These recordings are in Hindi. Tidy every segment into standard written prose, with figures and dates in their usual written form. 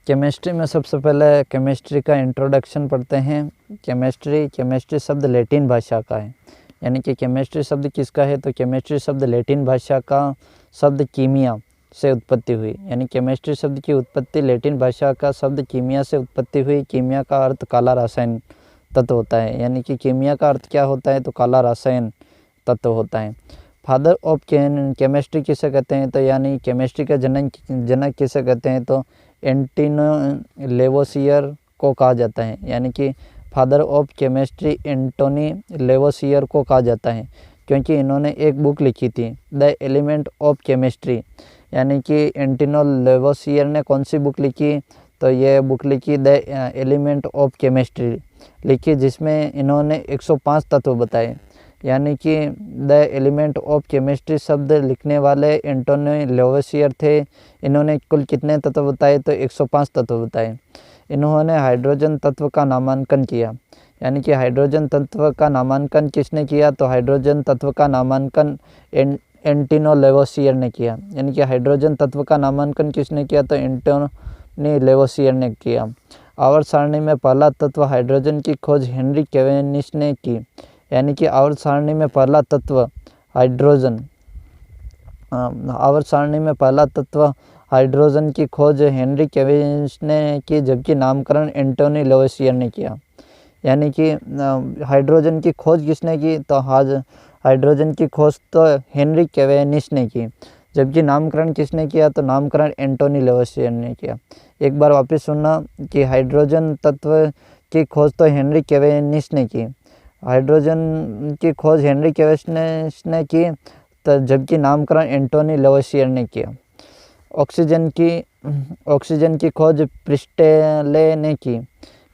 केमिस्ट्री में सबसे पहले केमिस्ट्री का इंट्रोडक्शन पढ़ते हैं। केमिस्ट्री शब्द लैटिन भाषा का है, यानी कि केमिस्ट्री शब्द किसका है, तो केमिस्ट्री शब्द लैटिन भाषा का शब्द कीमिया से उत्पत्ति हुई, यानी केमिस्ट्री शब्द की उत्पत्ति लैटिन भाषा का शब्द कीमिया से उत्पत्ति हुई। कीमिया का अर्थ काला रसायन तत्व होता है, यानी कि कीमिया का अर्थ क्या होता है, तो काला रसायन तत्व होता है। फादर ऑफ केमिस्ट्री किसे कहते हैं, तो यानी केमिस्ट्री का जनक किसे कहते हैं, तो एंटोनी लेवोसियर को कहा जाता है, यानी कि father of chemistry Antony Lavoisier को कहा जाता है, क्योंकि इन्होंने एक बुक लिखी थी द एलिमेंट ऑफ केमिस्ट्री, यानी कि एंटोनी लेवोसियर ने कौन सी बुक लिखी, तो ये बुक लिखी द एलिमेंट ऑफ केमिस्ट्री लिखी, जिसमें इन्होंने 105 तत्व बताए, यानी कि द एलिमेंट ऑफ केमिस्ट्री शब्द लिखने वाले एंटोनी लेवोसियर थे। इन्होंने कुल कितने तत्व बताए, तो 105 तत्व बताए। इन्होंने हाइड्रोजन तत्व का नामांकन किया, यानी कि हाइड्रोजन तत्व का नामांकन किसने किया, तो हाइड्रोजन तत्व का नामांकन एंटोनी लेवोसियर ने किया, यानी कि हाइड्रोजन तत्व का नामांकन किसने किया, तो एंटोनी लेवोसियर ने किया। आवर्त सारणी में पहला तत्व हाइड्रोजन की खोज हेनरी कैवेंडिश ने की, यानी कि आवर्त सारणी में पहला तत्व हाइड्रोजन आवर्त सारणी में पहला तत्व हाइड्रोजन की खोज हेनरी कैवेंडिश ने की, जबकि नामकरण एंटोनी लेवोसियर ने किया। यानी कि हाइड्रोजन की खोज किसने की, तो हाइड्रोजन की खोज तो हेनरी कैवेंडिश ने की, जबकि नामकरण किसने किया, तो नामकरण एंटोनी लेवोसियर ने किया। एक बार वापस सुनना कि हाइड्रोजन तत्व की खोज तो हेनरी कैवेंडिश ने की, हाइड्रोजन की खोज हेनरी कैवेंडिश ने की, तो जबकि नामकरण एंटोनी लेवोसियर ने किया। ऑक्सीजन की खोज प्रिस्टले ने की,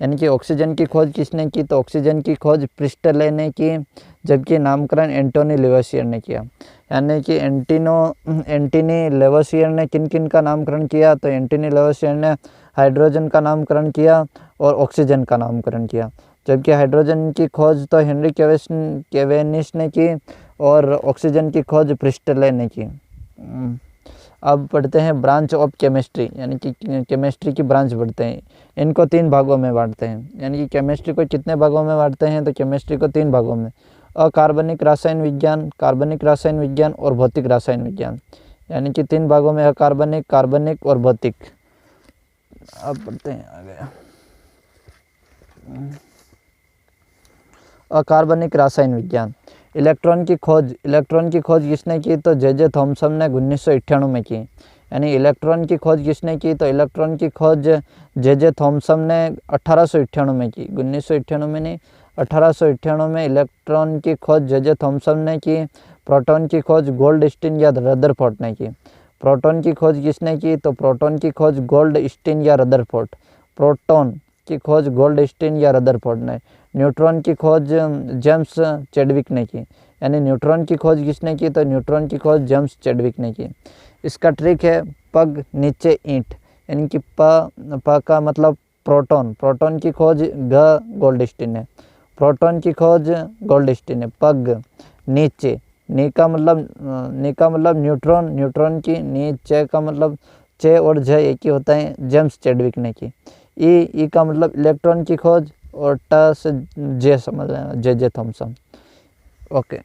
यानी कि ऑक्सीजन की खोज किसने की, तो ऑक्सीजन की खोज प्रिस्टले ने की, जबकि नामकरण एंटोनी लेवोसियर ने किया। यानी कि एंटोनी लेवोसियर ने किन किन का नामकरण किया, तो एंटोनी लेवोसियर ने हाइड्रोजन का नामकरण किया और ऑक्सीजन का नामकरण किया, जबकि हाइड्रोजन की खोज तो हेनरी कैवेंडिश ने की और ऑक्सीजन की खोज प्रिस्टले ने की। अब पढ़ते हैं ब्रांच ऑफ केमिस्ट्री, यानी कि केमिस्ट्री की ब्रांच पढ़ते हैं। इनको 3 भागों में बांटते हैं, यानी कि केमिस्ट्री को कितने भागों में बांटते हैं, तो केमिस्ट्री को 3 भागों में, अकार्बनिक रसायन विज्ञान, कार्बनिक रसायन विज्ञान और भौतिक रसायन विज्ञान, यानी कि 3 भागों में अकार्बनिक, कार्बनिक और भौतिक। अब पढ़ते हैं आगे। अकार्बनिक रासायन विज्ञान। इलेक्ट्रॉन की खोज किसने की, तो जे थॉमसन ने 1998 में की, यानी इलेक्ट्रॉन की खोज किसने की, तो इलेक्ट्रॉन की खोज जे थॉमसन ने 1898 में की, 1998 में नहीं, 1898 में इलेक्ट्रॉन की खोज जे थॉमसन ने की। प्रोटॉन की खोज गोल्डस्टीन या रदरफोर्ड ने की। प्रोटॉन की खोज किसने की, तो प्रोटॉन की खोज गोल्डस्टीन या रदरफोर्ड, प्रोटॉन की खोज गोल्डस्टीन या रदरफोर्ड ने। न्यूट्रॉन की खोज जेम्स चैडविक ने की, यानी न्यूट्रॉन की खोज किसने की, तो न्यूट्रॉन की खोज जेम्स चैडविक ने की। इसका ट्रिक है पग नीचे ईंट, यानी कि प का मतलब प्रोटॉन की खोज गोल्डस्टीन है, प्रोटॉन की खोज गोल्डस्टीन है। पग नीचे, नी का मतलब न्यूट्रॉन की, नीचे का मतलब चे और ज एक ही होता है, जेम्स चैडविक ने की। ई का मतलब इलेक्ट्रॉन की खोज और ट से जे समझ रहे हैं, जे थॉमसन। ओके,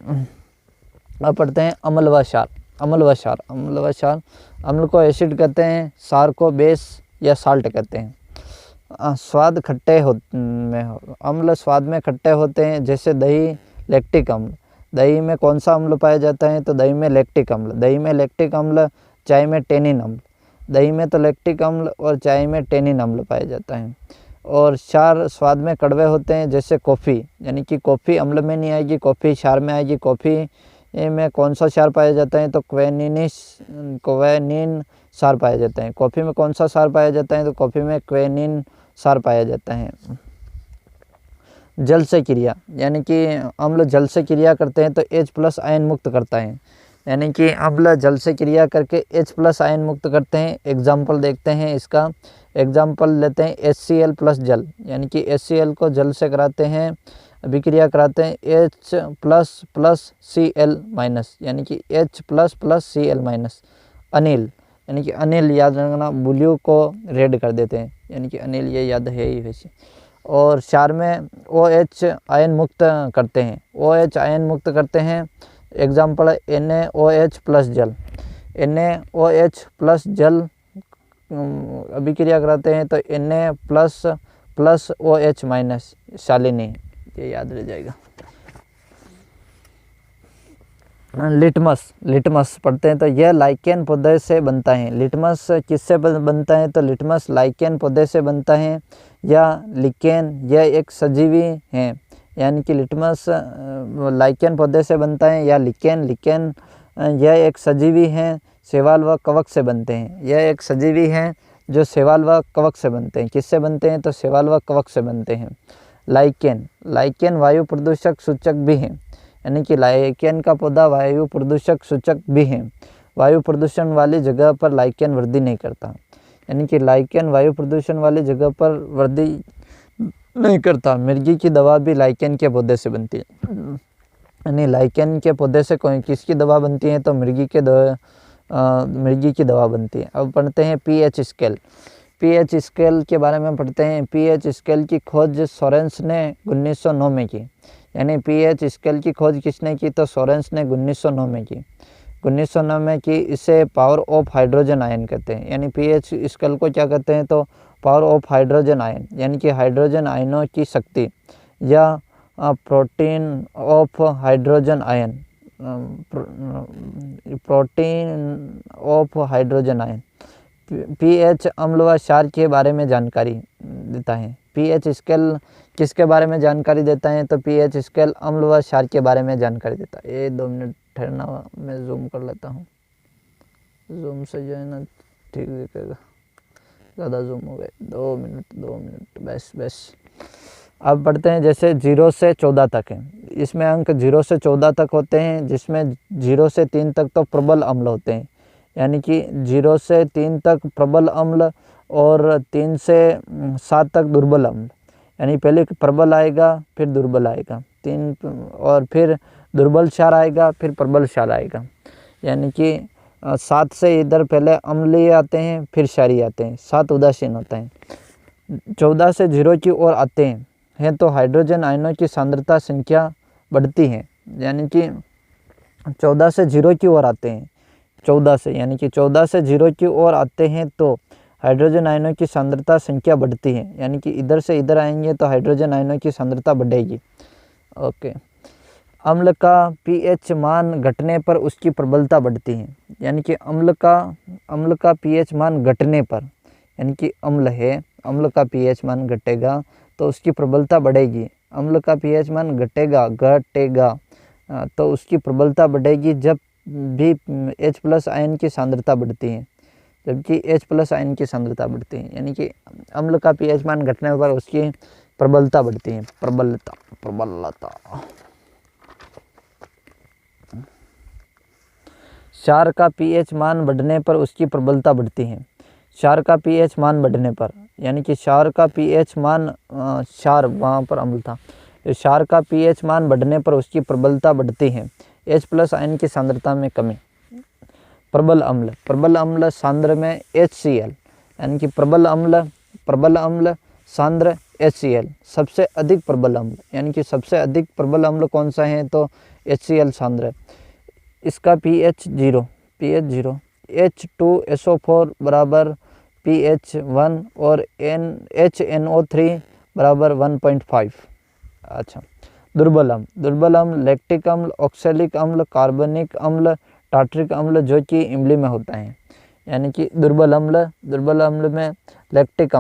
अब पढ़ते हैं अम्ल व क्षार। अम्ल को एसिड कहते हैं, क्षार को बेस या साल्ट कहते हैं। स्वाद खट्टे अम्ल स्वाद में खट्टे होते हैं, जैसे दही, लैक्टिक अम्ल। दही में कौन सा अम्ल पाया जाता है, तो दही में लैक्टिक अम्ल। चाय में टेनिन अम्ल। दही में तो लैक्टिक अम्ल और चाय में टेनिन अम्ल पाया जाता है। और क्षार स्वाद में कड़वे होते हैं, जैसे कॉफ़ी, यानी कि कॉफ़ी अम्ल में नहीं आएगी, कॉफ़ी क्षार में आएगी। कॉफ़ी में कौन सा क्षार पाया जाता है, तो क्वेनिन क्षार पाया जाता है। कॉफ़ी में कौन सा क्षार पाया जाता है, तो कॉफ़ी में क्वेनिन क्षार पाया जाता है। जल से क्रिया, यानी कि अम्ल जल से क्रिया करते हैं तो H+ आयन मुक्त करता है, यानी कि अम्ल जल से क्रिया करके H+ आयन मुक्त करते हैं। एग्जाम्पल देखते हैं इसका, एग्जाम्पल लेते हैं HCl प्लस जल, यानी कि HCl को जल से कराते हैं, अभिक्रिया कराते हैं H++ Cl-, यानी कि H++ Cl-। अनिल, यानी कि अनिल याद रखना, ब्लू को रेड कर देते हैं, यानी कि अनिल ये याद है ही वैसे। और क्षार में OH आयन मुक्त करते हैं, OH आयन मुक्त करते हैं। एग्जाम्पल NaOH प्लस जल, NaOH प्लस जल अभिक्रिया कराते हैं तो Na plus OH minus Shalini, ये याद रह जाएगा। लिटमस पढ़ते हैं तो यह लाइकेन पौधे से बनता है। लिटमस किससे बनता है तो लिटमस लाइकेन पौधे से बनता है या लिकेन, यह एक सजीवी है, यानी कि लिटमस लाइकेन पौधे से बनता है या लिकेन यह एक सजीवी है, शैवाल व कवक से बनते हैं। यह एक सजीवी है जो शैवाल व कवक से बनते हैं। किससे बनते हैं तो शैवाल व कवक से बनते हैं। लाइकेन वायु प्रदूषक सूचक भी है, यानी कि लाइकेन का पौधा वायु प्रदूषक सूचक भी है। वायु प्रदूषण वाली जगह पर लाइकेन वृद्धि नहीं करता, यानी कि लाइकेन वायु प्रदूषण वाली जगह पर वृद्धि नहीं करता। मिर्गी की दवा भी लाइकेन के पौधे से बनती है, यानी लाइकेन के पौधे से किसकी दवा बनती है तो मिर्गी की दवा बनती है। अब पढ़ते हैं पीएच स्केल। पीएच स्केल के बारे में पढ़ते हैं। पीएच स्केल की खोज सोरेंस ने 1909 में की, यानी पीएच स्केल की खोज किसने की तो सोरेंस ने 1909 में की। 1909 में की। इसे पावर ऑफ हाइड्रोजन आयन कहते हैं, यानी पीएच स्केल को क्या कहते हैं तो पावर ऑफ हाइड्रोजन आयन, यानी कि हाइड्रोजन आयनों की शक्ति या protein of hydrogen ion, protein of hydrogen ion. PH अम्ल व क्षार के बारे में जानकारी देता है। पीएच स्केल किसके बारे में जानकारी देता है तो पीएच स्केल अम्ल व क्षार के बारे में जानकारी देता है। ये 2 मिनट ठहरना, मैं जूम कर लेता हूँ। जूम से जो है ना ठीक दिखेगा, ज़्यादा जूम हो गए। 2 मिनट बस। अब पढ़ते हैं जैसे 0 से 14 तक है। इसमें अंक 0 से 14 तक होते हैं, जिसमें 0 से 3 तक तो प्रबल अम्ल होते हैं, यानी कि 0 से 3 तक प्रबल अम्ल और 3 से 7 तक दुर्बल अम्ल, यानी पहले प्रबल आएगा फिर दुर्बल आएगा, 3 और फिर दुर्बल क्षार आएगा फिर प्रबल क्षार आएगा, यानी कि 7 से इधर पहले अम्लीय आते हैं फिर क्षारीय आते हैं, 7 उदासीन होता है। 14 से 0 की ओर आते हैं तो हाइड्रोजन आयनों की सांद्रता संख्या बढ़ती है, यानी कि 14 से 0 की ओर आते हैं। 14 से यानी कि 14 से 0 की ओर आते हैं तो हाइड्रोजन आयनों की सांद्रता संख्या बढ़ती है, यानी कि इधर से इधर आएंगे तो हाइड्रोजन आयनों की सांद्रता बढ़ेगी। ओके। अम्ल का पीएच मान घटने पर उसकी प्रबलता बढ़ती है, यानी कि अम्ल का पीएच मान घटने पर, यानी कि अम्ल का पीएच मान घटेगा तो उसकी प्रबलता बढ़ेगी। अम्ल का पीएच मान घटेगा तो उसकी प्रबलता बढ़ेगी जब भी H+ आयन की सांद्रता बढ़ती है, जबकि H+ आयन की सांद्रता बढ़ती है, यानी कि अम्ल का पीएच मान घटने पर उसकी प्रबलता बढ़ती है। प्रबलता। क्षार का पीएच मान बढ़ने पर उसकी प्रबलता बढ़ती है। क्षार का पीएच मान बढ़ने पर, यानी कि क्षार का पीएच मान, क्षार वहाँ पर अम्ल था, क्षार का पीएच मान बढ़ने पर उसकी प्रबलता बढ़ती है। H+ आयन की सांद्रता में कमी। प्रबल अम्ल सांद्र में HCl, यानी कि प्रबल अम्ल सांद्र HCl, सबसे अधिक प्रबल अम्ल, यानी कि सबसे अधिक प्रबल अम्ल कौन सा है तो HCl सांद्र। इसका pH 0, H2SO4 बराबर pH 1 और HNO3 बराबर 1.5। अच्छा। दुर्बल अम्ल लैक्टिक अम्ल, ऑक्सैलिक अम्ल, कार्बनिक अम्ल, टार्ट्रिक अम्ल जो कि इमली में होता है, यानी कि दुर्बल अम्ल में लैक्टिक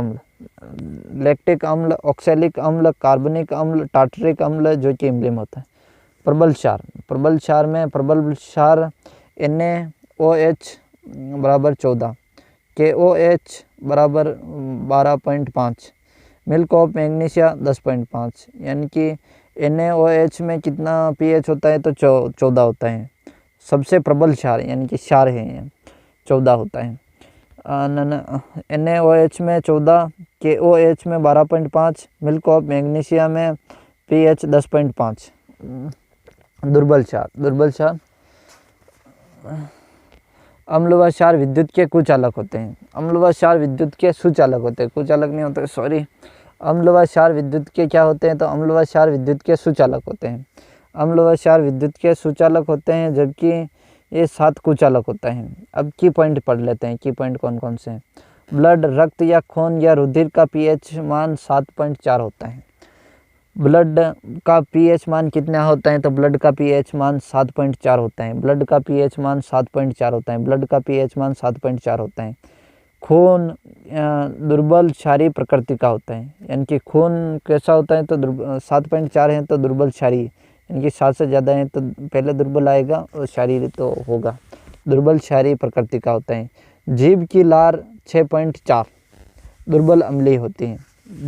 अम्ल, ऑक्सैलिक अम्ल, कार्बनिक अम्ल, टार्ट्रिक अम्ल जो कि इमली में होता है। प्रबल क्षार में प्रबल क्षार NaOH बराबर 14, KOH बराबर 12.5, मिल्क ऑफ मैग्नीशिया 10.5, यानी कि NaOH में कितना pH होता है तो 14 होता है। सबसे प्रबल क्षार, यानी कि क्षार है 14 होता है। NaOH में 14, KOH में 12.5, मिल्क ऑफ मैग्नीशिया में pH 10.5। अम्ल व क्षार विद्युत के कुचालक होते हैं। अम्ल व क्षार विद्युत के सुचालक होते हैं, कुचालक नहीं होते, सॉरी। अम्ल व क्षार विद्युत के क्या होते हैं, तो अम्ल व क्षार विद्युत के सुचालक होते हैं। अम्ल व क्षार विद्युत के सुचालक होते हैं, जबकि ये 7 कुचालक होता है। अब की पॉइंट पढ़ लेते हैं, की पॉइंट कौन कौन से हैं। ब्लड, रक्त या खून या रुधिर का पीएच मान 7.4 होता है। ब्लड का पीएच मान कितना होता है, तो ब्लड का पीएच मान 7.4 होता है। ब्लड का पीएच मान 7.4 होता है। ब्लड का पीएच मान 7.4 होता है। खून दुर्बल क्षारीय प्रकृति का होता है, यानी कि खून कैसा होता है, तो 7.4 है तो दुर्बल क्षारीय, यानी कि 7 से ज़्यादा है तो पहले दुर्बल आएगा और क्षारीय तो होगा, दुर्बल क्षारीय प्रकृति का होता है। जीभ की लार 6.4 दुर्बल अम्लीय होती है।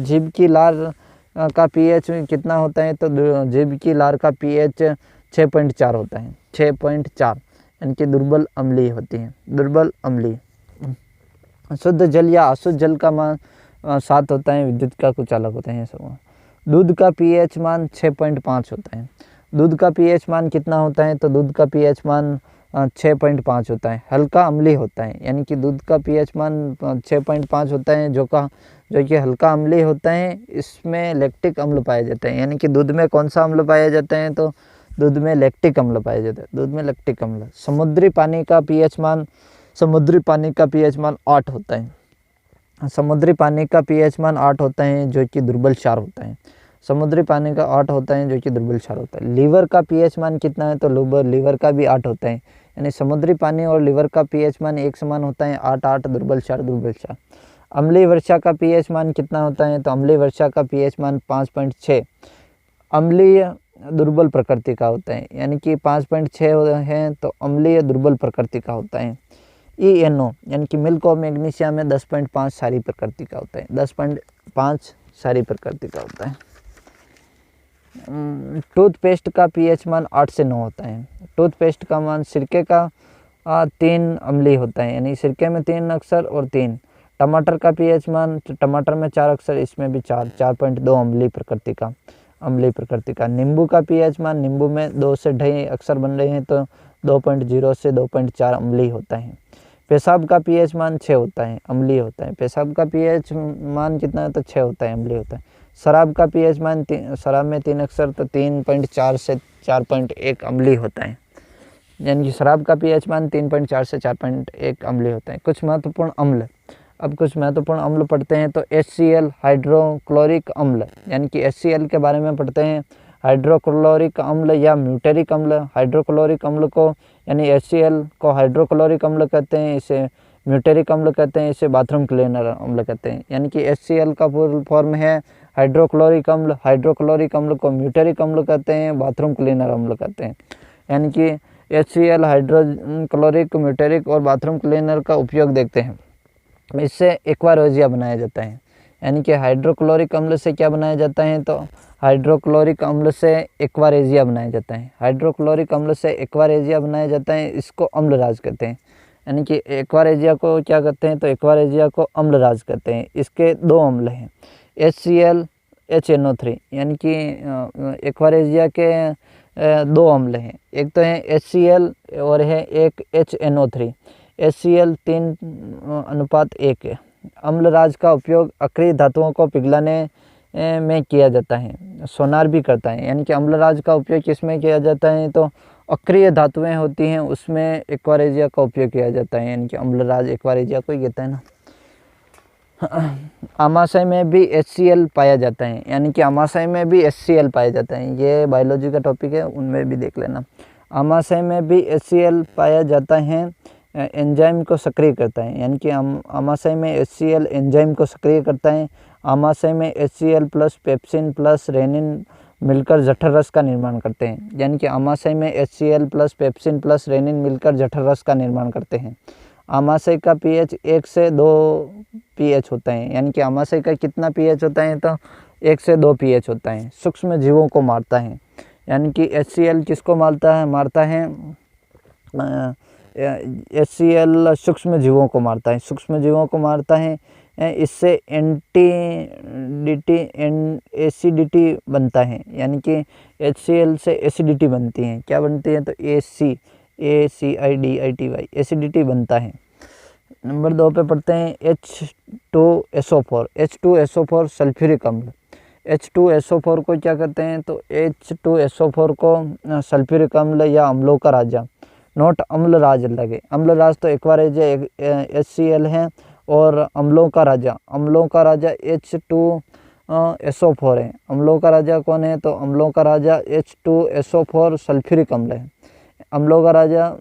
जीभ की लार का पीएच कितना होता है, तो जीभ की लार का पीएच 6.4 होता है, 6.4, यानी कि दुर्बल अम्लीय होती है, दुर्बल अम्लीय। शुद्ध जल या अशुद्ध जल का मान 7 होता है, विद्युत का कुचालक होते हैं सब। दूध का पीएच मान 6.5 होता है। दूध का पीएच मान कितना होता है, तो दूध का पीएच मान 6.5 होता है, हल्का अम्लीय होता है, यानी कि दूध का पीएच मान 6.5 होता है, जो कि हल्का अम्लीय होता है। इसमें लैक्टिक अम्ल पाया जाता है, यानी कि दूध में कौन सा अम्ल पाया जाता है, तो दूध में लैक्टिक अम्ल पाया जाता है, दूध में लैक्टिक अम्ल। समुद्री पानी का पीएच मान 8 होता है। समुद्री पानी का पीएच मान 8 होता है, जो कि दुर्बल क्षार होता है। समुद्री पानी का 8 होता है, जो कि दुर्बल क्षार होता है। लीवर का पीएच मान कितना है, तो लीवर का भी 8 होता है, यानी समुद्री पानी और लीवर का पीएच मान एक समान होता है, 8 दुर्बल क्षार, दुर्बल क्षार। अम्लीय वर्षा का पीएच मान कितना होता है, तो अम्लीय वर्षा का पीएच मान 5.6 अम्लीय दुर्बल प्रकृति का होता है, यानी कि 5.6 है तो अम्लीय दुर्बल प्रकृति का होता है। ENO यानी कि मिल्क और मैग्नीशियम में 10.5 क्षारीय प्रकृति का होता है, 10.5 क्षारीय प्रकृति का होता है। टूथपेस्ट का पीएच मान 8 से 9 होता है। टूथपेस्ट का मान सिरके का 3 अम्लीय होता है, यानी सिरके में 3 अक्षर और 3। टमाटर का पीएच मान, टमाटर में 4 अक्षर, इसमें भी 4.2 अम्लीय प्रकृति का। नींबू का पीएच मान, नींबू में 2 से 2.5 अक्षर बन रहे हैं तो 2.0 से 2.4 अम्लीय होता है। पेशाब का पीएच मान 6 होता है, अम्लीय होता है। पेशाब का पीएच मान कितना है, तो 6 होता है, अम्लीय होता है। शराब का पीएच मान, शराब में 3 अक्षर तो 3.4 से 4.1 अम्लीय होता है, यानी कि शराब का पीएच मान 3.4 से 4.1 अम्लीय होता है। कुछ महत्वपूर्ण अम्ल, अब कुछ महत्वपूर्ण अम्ल पढ़ते हैं, तो HCl हाइड्रोक्लोरिक अम्ल, यानी कि HCl के बारे में पढ़ते हैं। हाइड्रोक्लोरिक अम्ल या म्यूटेरिक अम्ल, हाइड्रोक्लोरिक अम्ल को यानी HCl को हाइड्रोक्लोरिक अम्ल कहते हैं, इसे म्यूटेरिक अम्ल कहते हैं, इसे बाथरूम क्लीनर अम्ल कहते हैं। यानी कि HCl का फुल फॉर्म है हाइड्रोक्लोरिक अम्ल, हाइड्रोक्लोरिक अम्ल को म्यूटेरिक अम्ल कहते हैं, बाथरूम क्लीनर अम्ल कहते हैं। यानी कि HCl हाइड्रोक्लोरिक, म्यूटेरिक और बाथरूम क्लीनर का उपयोग देखते हैं, इससे एक्वारेजिया बनाया जाता है। यानी कि हाइड्रोक्लोरिक अम्ल से क्या बनाया जाता है, तो हाइड्रोक्लोरिक अम्ल से एक्वारेजिया बनाया जाता है। हाइड्रोक्लोरिक अम्ल से एक्वारेजिया बनाया जाता है, इसको अम्लराज कहते हैं। यानी कि एक्वारेजिया को क्या कहते हैं, तो एक्वारेजिया को अम्लराज कहते हैं। इसके 2 अम्ल हैं, HCl HNO3, यानी कि एक्वारेजिया के 2 अम्ल हैं, एक तो है HCl और है एक HNO3। HCl 3:1 है। अम्लराज का उपयोग अक्रिय धातुओं को पिघलाने में किया जाता है, सोनार भी करता है। यानी कि अम्लराज का उपयोग किसमें किया जाता है, तो अक्रिय धातुएं होती हैं उसमें एक्वारेजिया का उपयोग किया जाता है, यानी कि अम्लराज एक्वारेजिया को ही कहता है ना। आमाशय में भी HCl पाया जाता है, यानी कि आमाशय में भी HCl पाया जाता है, ये बायोलॉजी का टॉपिक है, उनमें भी देख लेना। आमाशय में भी HCl पाया जाता है, एंजाइम को सक्रिय करता है, यानी कि आमाशय में HCl एंजाइम को सक्रिय करता है। आमाशय में HCl plus pepsin plus rennin मिलकर जठर रस का निर्माण करते हैं, यानी कि आमाशय में HCl plus pepsin plus rennin मिलकर जठर रस का निर्माण करते हैं। आमाशय का pH 1 से 2 pH होता है, यानी कि आमाशय का कितना pH होता है, तो 1 से 2 pH होता है। सूक्ष्म जीवों को मारता है, यानी कि HCl किसको मारता है HCl सूक्ष्म जीवों को मारता है, सूक्ष्म जीवों को मारता है। इससे एसिडिटी बनता है, यानी कि HCl से एसिडिटी बनती है, क्या बनती है, तो ACIDITY, एसिडिटी बनता है। नंबर 2 पे पढ़ते हैं H2SO4, H2SO4 सल्फ्यूरिक अम्ल। H2SO4 को क्या कहते हैं, तो H2SO4 को सल्फ्यूरिक अम्ल या अम्लों का राजा, नोट अम्ल राज लगे। अम्ल राज तो एक्वारेज HCl है, और अम्लों का राजा H2SO4 है। अम्लों का राजा कौन है, तो अम्लों का राजा H2SO4 सल्फ्यूरिक अम्ल है। अम्लों का राजा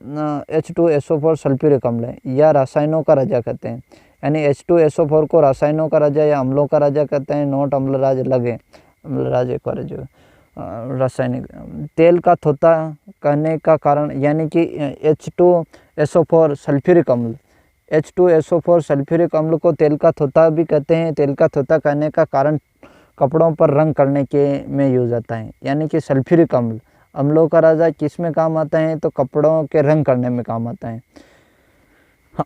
H2SO4 सल्फ्यूरिक अम्ल है, या रासायनों का राजा कहते हैं। यानी H2SO4 को रासायनों का राजा या अम्लों का राजा कहते हैं, नोट अम्लराज लगे। अम्लराज एक बार जो रासायनिक। तेल का थोथा कहने का कारण, यानी कि H2SO4 सल्फ्यूरिक अम्ल, H2SO4 सल्फ्यूरिक अम्ल को तेल का थोथा भी कहते हैं। तेल का थोथा कहने का कारण कपड़ों पर रंग करने के में यूज आता है। यानी कि सल्फ्यूरिक अम्ल, अम्लों का राजा किस में काम आता है, तो कपड़ों के रंग करने में काम आता है।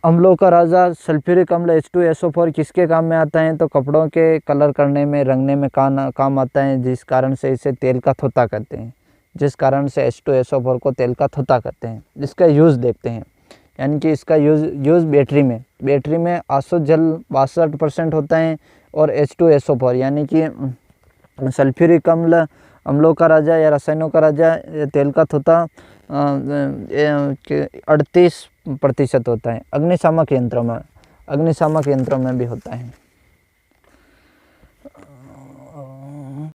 अम्लों का राजा सल्फ्यूरिक अम्ल H2SO4 किसके काम में आता है, तो कपड़ों के कलर करने में, रंगने में काम आता है, जिस कारण से इसे तेल का थोथा कहते हैं। जिस कारण से H2SO4 को तेल का थोथा कहते हैं। इसका यूज़ देखते हैं, यानी कि इसका यूज़ बैटरी में आसुत जल 62% होता है, और H2SO4 यानी कि सल्फ्यूरिक अम्ल, अम्लों का राजा या रसायनों का राजा, तेल का थोथा 38% होता है। अग्निशामक यंत्रों में भी होता है।